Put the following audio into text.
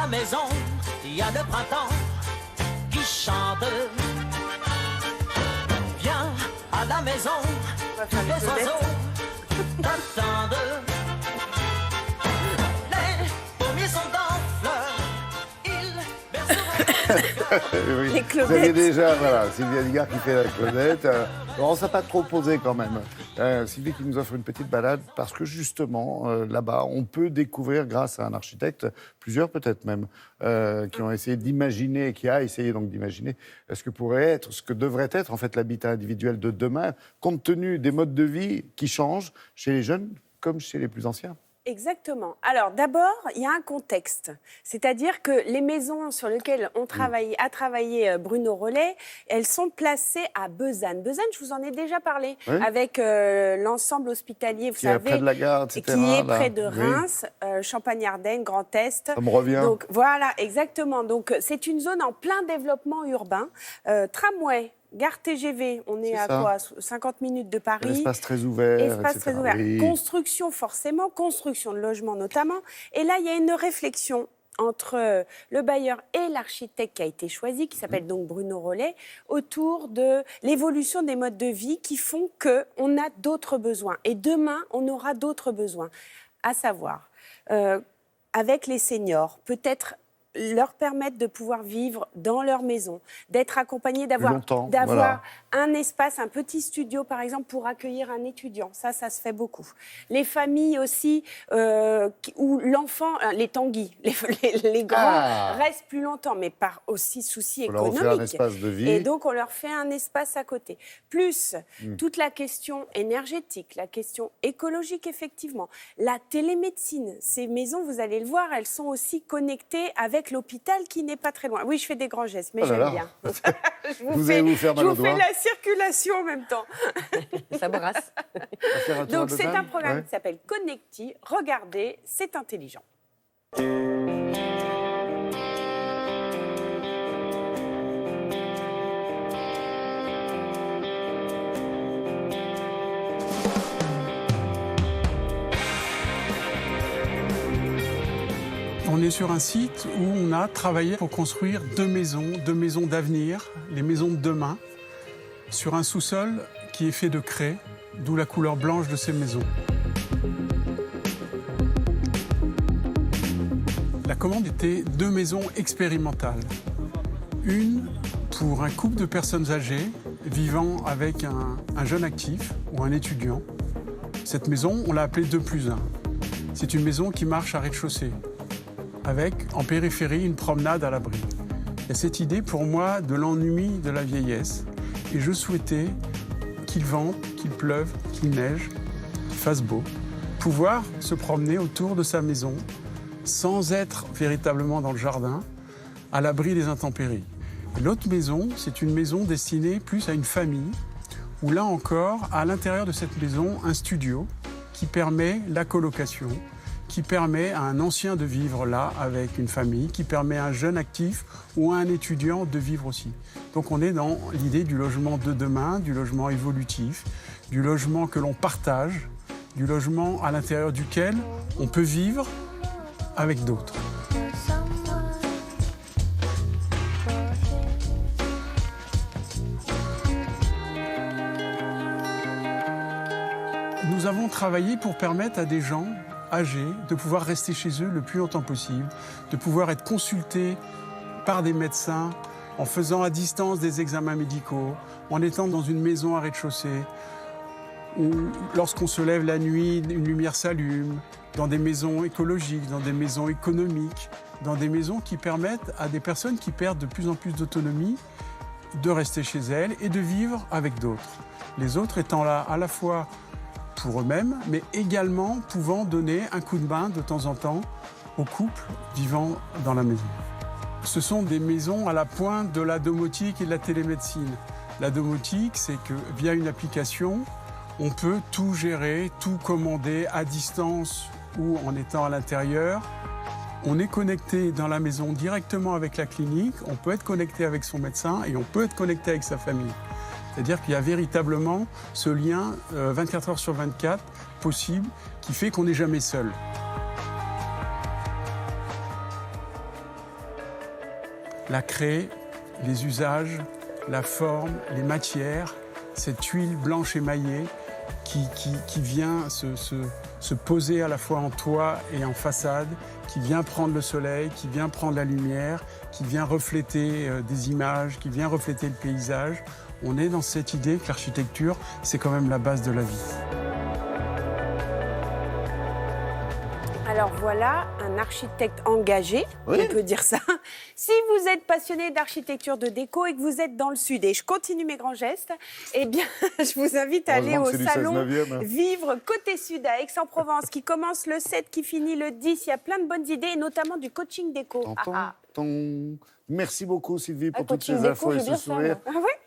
la maison, il y a le printemps qui chante. Viens à la maison, les oiseaux t'attendent. Les pommiers sont en fleurs, ils berceront. Oui. Vous avez déjà, voilà, Sylvia Ligard qui fait la Claudette. On ne s'est pas trop posé quand même. Sylvie qui nous offre une petite balade parce que justement, là-bas, on peut découvrir grâce à un architecte, plusieurs peut-être même, qui ont essayé d'imaginer, qui a essayé donc d'imaginer ce que pourrait être, ce que devrait être en fait l'habitat individuel de demain, compte tenu des modes de vie qui changent chez les jeunes comme chez les plus anciens. Exactement. Alors d'abord, il y a un contexte. C'est-à-dire que les maisons sur lesquelles a travaillé Bruno Rollet, elles sont placées à Besanne. Besanne, je vous en ai déjà parlé, avec l'ensemble hospitalier, vous savez, près de la gare, etc., qui est près de Reims, Champagne-Ardenne, Grand Est. Ça me revient. Donc voilà, exactement. Donc c'est une zone en plein développement urbain. Tramway. Gare TGV, on est à quoi 50 minutes de Paris. Un espace très ouvert, Espace etc. très ouvert. Oui. Construction forcément, construction de logements notamment. Et là, il y a une réflexion entre le bailleur et l'architecte qui a été choisi, qui s'appelle donc Bruno Rollet, autour de l'évolution des modes de vie qui font qu'on a d'autres besoins. Et demain, on aura d'autres besoins. À savoir, avec les seniors, peut-être leur permettre de pouvoir vivre dans leur maison, d'être accompagnés, d'avoir un espace, un petit studio par exemple pour accueillir un étudiant. Ça se fait beaucoup. Les familles aussi où l'enfant, les tanguis, les grands restent plus longtemps, mais par aussi souci économique. On leur fait un espace de vie. Et donc on leur fait un espace à côté. Plus toute la question énergétique, la question écologique effectivement, la télémédecine. Ces maisons, vous allez le voir, elles sont aussi connectées avec l'hôpital qui n'est pas très loin. Oui, je fais des grands gestes, mais j'aime bien. Vous allez vous faire mal au doigt. Je vous fais la circulation en même temps. Ça brasse. Donc, c'est un programme qui s'appelle Connecti. Regardez, c'est intelligent. On est sur un site où on a travaillé pour construire deux maisons d'avenir, les maisons de demain, sur un sous-sol qui est fait de craie, d'où la couleur blanche de ces maisons. La commande était deux maisons expérimentales. Une pour un couple de personnes âgées vivant avec un jeune actif ou un étudiant. Cette maison, on l'a appelée 2+1. C'est une maison qui marche à rez-de-chaussée, avec, en périphérie, une promenade à l'abri. Il y a cette idée, pour moi, de l'ennui de la vieillesse. Et je souhaitais qu'il vente, qu'il pleuve, qu'il neige, qu'il fasse beau. Pouvoir se promener autour de sa maison, sans être véritablement dans le jardin, à l'abri des intempéries. L'autre maison, c'est une maison destinée plus à une famille, où là encore, à l'intérieur de cette maison, un studio qui permet la colocation, qui permet à un ancien de vivre là avec une famille, qui permet à un jeune actif ou à un étudiant de vivre aussi. Donc on est dans l'idée du logement de demain, du logement évolutif, du logement que l'on partage, du logement à l'intérieur duquel on peut vivre avec d'autres. Nous avons travaillé pour permettre à des gens âgés de pouvoir rester chez eux le plus longtemps possible, de pouvoir être consultés par des médecins en faisant à distance des examens médicaux, en étant dans une maison à rez-de-chaussée, où lorsqu'on se lève la nuit, une lumière s'allume, dans des maisons écologiques, dans des maisons économiques, dans des maisons qui permettent à des personnes qui perdent de plus en plus d'autonomie de rester chez elles et de vivre avec d'autres. Les autres étant là à la fois pour eux-mêmes, mais également pouvant donner un coup de main de temps en temps aux couples vivant dans la maison. Ce sont des maisons à la pointe de la domotique et de la télémédecine. La domotique, c'est que via une application, on peut tout gérer, tout commander à distance ou en étant à l'intérieur. On est connecté dans la maison directement avec la clinique, on peut être connecté avec son médecin et on peut être connecté avec sa famille. C'est-à-dire qu'il y a véritablement ce lien 24 heures sur 24 possible qui fait qu'on n'est jamais seul. la craie, les usages, la forme, les matières, cette huile blanche émaillée qui vient se poser à la fois en toit et en façade, qui vient prendre le soleil, qui vient prendre la lumière, qui vient refléter des images, qui vient refléter le paysage. On est dans cette idée que l'architecture, c'est quand même la base de la vie. Alors voilà, un architecte engagé, Oui. on peut dire ça. Si vous êtes passionné d'architecture de déco et que vous êtes dans le sud, et je continue mes grands gestes, eh bien, je vous invite à aller Heureusement au que c'est du salon 16e, hein. Vivre Côté Sud à Aix-en-Provence, qui commence le 7, qui finit le 10. Il y a plein de bonnes idées, et notamment du coaching déco. Merci beaucoup, Sylvie, pour toutes coaching ces déco, infos et j'ai ce bien ça, sourire. moi. Ah ouais.